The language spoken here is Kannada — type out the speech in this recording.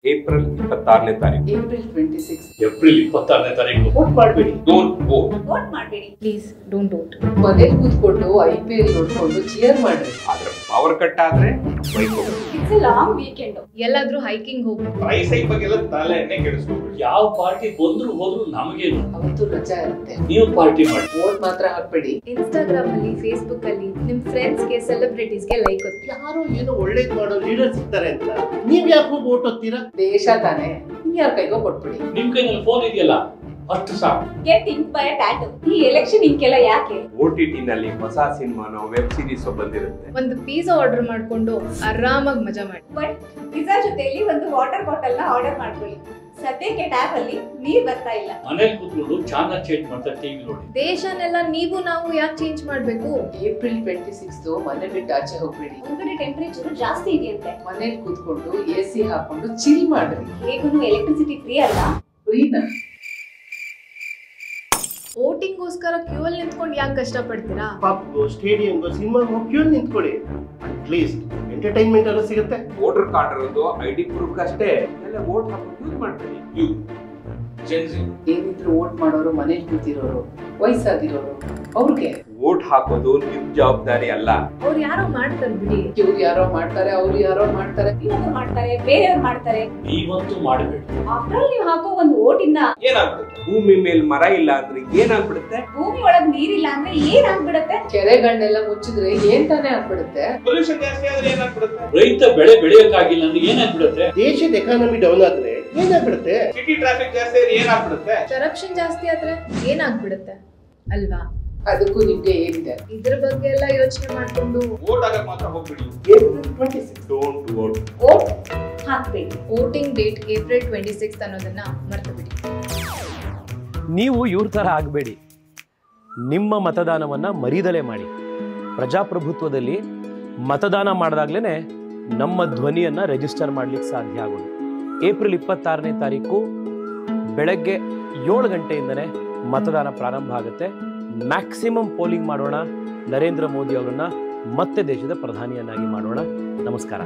ಏಪ್ರಿಲ್ 26ನೇ ತಾರೀಕು. ಏಪ್ರಿಲ್ 26. ಏಪ್ರಿಲ್ 26ನೇ ತಾರೀಕು ವೋಟ್ ಮಾಡಬೇಡಿ. Don't vote. ವೋಟ್ ಮಾಡಬೇಡಿ ಪ್ಲೀಸ್ ಡೋಂಟ್ ವೋಟ್. ಮನೇಲಿ ಕೂತ್ಕೊಂಡು IPL ನೋಡ್ಕೊಂಡು ಚಿಯರ್ ಮಾಡ್ರಿ. ಆದ್ರೆ ಪವರ್ ಕಟ್ ಆದ್ರೆ ಬೈಕೋಬೇಕು. It's a long weekend. ಎಲ್ಲಾದ್ರೂ ಹೈಕಿಂಗ್ ಹೋಗಿ ಪ್ರೈಸ್ ಹೈಕ್ ಬಗ್ಗೆ ಎಲ್ಲ ತಲೆ ಎಣ್ಣೆ ಕೆಡಿಸ್ಕೋಬೇಡಿ. ಯಾವ ಪಾರ್ಟಿ ಬಂದ್ರು ಹೋದ್ರು ನಮಗೇನು, ಅವತ್ತು ರಜಾ ಇರುತ್ತೆ. ನೀವು ಪಾರ್ಟಿ ಮಾಡಿ. ವೋಟ್ ಮಾತ್ರ ಹಾಕ್ಬೇಡಿ. ಇನ್ಸ್ಟಾಗ್ರಾಮ್ ಅಲ್ಲಿ ಫೇಸ್ಬುಕ್ ಅಲ್ಲಿ ನಿಮ್ ಫ್ರೆಂಡ್ಸ್ ಗೆ ಸೆಲೆಬ್ರಿಟೀಸ್ ಗೆ ಲೈಕ್ ಕೊಡಿ. ಯಾರೋ ಏನೋ ಒಳ್ಳೇದ್ ಮಾಡೋ ಲೀಡರ್ ಸಿಗ್ತಾರೆ ಅಂತ ನೀವ್ ಯಾಕೆ ವೋಟ್ ಹೋಗ್ತೀರಾ? ದೇಶ ತಾನೇ, ಯಾರ ಕೈಗೋ ಕೊಟ್ಬಿಡಿ. ನಿಮ್ ಕೈನಲ್ಲಿ ಫೋನ್ ಇದೆಯಲ್ಲ ಅಷ್ಟು ಸಾಕು. Get ink by a tattoo. ಈ ಎಲೆಕ್ಷನ್ ಇಂಕೆಲ್ಲ ಯಾಕೆ? OTT ನಲ್ಲಿ ಹೊಸ ಸಿನಿಮಾನೋ ವೆಬ್ ಸೀರೀಸ್ ಬಂದಿರುತ್ತೆ. ಒಂದು ಪಿಜ್ಜಾ ಆರ್ಡರ್ ಮಾಡ್ಕೊಂಡು ಆರಾಮಾಗಿ ಮಜಾ ಮಾಡಿ. ಬಟ್ ಪಿಜ್ಜಾ ಜೊತೆಲಿ ಒಂದು ವಾಟರ್ ಬಾಟಲ್ ನ ಆರ್ಡರ್ ಮಾಡ್ಕೊಳ್ಳಿ. ಸದ್ಯಕ್ಕೆ ಟ್ಯಾಪ್ ಅಲ್ಲಿ ನೀರ್ ಬರ್ತಾ ಇಲ್ಲ. ಮನೇಲಿ ಕೂತ್ಕೊಂಡು ಚಾನಲ್ ಚೇಂಜ್ ಮಾಡ್ತಾ ಟಿವಿ ನೋಡಿ. ದೇಶನೆಲ್ಲ ನೀವು ನಾವು ಯಾಕೆ ಚೇಂಜ್ ಮಾಡ್ಬೇಕು? ಏಪ್ರಿಲ್ 26 ಮನೆ ಬಿಟ್ಟು ಆಚೆ ಹೋಗ್ಬೇಡಿ. ಹೊರಗಡೆ ಟೆಂಪರೇಚರ್ ಜಾಸ್ತಿ ಇದೆಯಂತೆ. ಮನೇಲಿ ಕೂತ್ಕೊಂಡು AC ಹಾಕೊಂಡು ಚಿಲ್ ಮಾಡ್ರಿ. ಹೇಗೂ ಎಲೆಕ್ಟ್ರಿಸಿಟಿ ಫ್ರೀ ಅಲ್ಲ. ಫ್ರೀನಾ? ವೋಟಿಂಗ್ಗೋಸ್ಕರ ಕ್ಯೂ ಅಲ್ಲಿ ನಿಂತ್ಕೊಂಡು ಯಾಕೆ ಕಷ್ಟಪಡ್ತೀರಾ? ಪಬ್ಗೋ ಸ್ಟೇಡಿಯಂಗೋ ಸಿನಿಮಾಗೋ ಕ್ಯೂ ನಿಂತ್ಕೊಳ್ಳಿ. ಅಟ್ಲೀಸ್ಟ್ ಎಂಟರ್ಟೈನ್ಮೆಂಟ್ ಎಲ್ಲ ಸಿಗುತ್ತೆ. ವೋಟರ್ ಕಾರ್ಡ್ ಇರೋದು ID ಪ್ರೂಫ್ ಅಷ್ಟೇ. ಎಲ್ಲ ವೋಟ್ ಹಾಕಿ ಯೂಸ್ ಮಾಡ್ತೀವಿ. ಏನಿದ್ರು ವೋಟ್ ಮಾಡೋರು, ಮನೇಲಿ ಕೂತಿರೋರು, ವಯಸ್ಸಾಗಿರೋರು, ಅವ್ರಿಗೆ ವೋಟ್ ಹಾಕೋದು ನಿಮ್ ಜವಾಬ್ದಾರಿ ಅಲ್ಲ. ಅವ್ರು ಯಾರೋ ಮಾಡ್ತಾರೆ ಬಿಡಿ. ಇವ್ರು ಯಾರೋ ಮಾಡ್ತಾರೆ, ಅವ್ರು ಯಾರೋ ಮಾಡ್ತಾರೆ. ಇನ್ನೊಬ್ರು ಮಾಡ್ತಾರೆ, ಬೇರೆಯವ್ರು ಮಾಡ್ತಾರೆ. ನೀವಂತೂ ಮಾಡಬೇಡಿ. ಆಫ್ಟರ್ ಆಲ್ ನೀವು ಹಾಕೋ ಒಂದು ವೋಟ್ ಇಂದ ಏನಾಗ್ಬಿಡುತ್ತೆ? ಭೂಮಿ ಮೇಲೆ ಮರ ಇಲ್ಲ ಅಂದ್ರೆ ಏನಾಗ್ಬಿಡುತ್ತೆ? ಭೂಮಿ ಒಳಗ್ ನೀರಿಲ್ಲ ಅಂದ್ರೆ ಏನಾಗ್ಬಿಡತ್ತೆ? ಕೆರೆಗಳನ್ನೆಲ್ಲ ಮುಚ್ಚಿದ್ರೆ ಏನ್ ತಾನೇ ಆಗ್ಬಿಡುತ್ತೆ? ಪೊಲ್ಯೂಷನ್ ಜಾಸ್ತಿ ಆದ್ರೆ ಏನಾಗ್ಬಿಡುತ್ತೆ? ರೈತ ಬೆಳೆ ಬೆಳೆಯಕ್ಕಾಗಿಲ್ಲ ಅಂದ್ರೆ ಏನಾಗ್ಬಿಡುತ್ತೆ? ದೇಶದ ಎಕಾನಮಿ ಡೌನ್ ಆದ್ರೆ ಏನಾಗ್ಬಿಡುತ್ತೆ? ಸಿಟಿ ಟ್ರಾಫಿಕ್ ಜಾಸ್ತಿ ಆದ್ರೆ ಏನಾಗ್ಬಿಡುತ್ತೆ? ಕರಪ್ಷನ್ ಜಾಸ್ತಿ ಆದ್ರೆ ಏನಾಗ್ಬಿಡುತ್ತೆ ಅಲ್ವಾ? ಅದಕ್ಕೂ ನಿಮ್ಗೆ ಏನಿದೆ? ಇದ್ರ ಬಗ್ಗೆ ಎಲ್ಲ ಯೋಚನೆ ಮಾಡ್ಕೊಂಡು ವೋಟ್ ಆಗಕ್ ಮಾತ್ರ ಹೋಗ್ಬಿಡಿ. April 26 don't vote. ವೋಟ್ ಹಾಕ್ಬೇಡಿ. ವೋಟಿಂಗ್ ಡೇಟ್ ಏಪ್ರಿಲ್ 26 ಅನ್ನೋದನ್ನ ಮರ್ತು ಬಿಡಿ. ನೀವು ಇವ್ರ ಥರ ಆಗಬೇಡಿ. ನಿಮ್ಮ ಮತದಾನವನ್ನು ಮರೀದಲೇ ಮಾಡಿ. ಪ್ರಜಾಪ್ರಭುತ್ವದಲ್ಲಿ ಮತದಾನ ಮಾಡಿದಾಗಲೇ ನಮ್ಮ ಧ್ವನಿಯನ್ನು ರಿಜಿಸ್ಟರ್ ಮಾಡಲಿಕ್ಕೆ ಸಾಧ್ಯ ಆಗೋದು. ಏಪ್ರಿಲ್ 26ನೇ ತಾರೀಕು ಬೆಳಗ್ಗೆ 7 ಗಂಟೆಯಿಂದನೇ ಮತದಾನ ಪ್ರಾರಂಭ ಆಗುತ್ತೆ. ಮ್ಯಾಕ್ಸಿಮಮ್ ಪೋಲಿಂಗ್ ಮಾಡೋಣ. ನರೇಂದ್ರ ಮೋದಿ ಅವರನ್ನು ಮತ್ತೆ ದೇಶದ ಪ್ರಧಾನಿಯನ್ನಾಗಿ ಮಾಡೋಣ. ನಮಸ್ಕಾರ.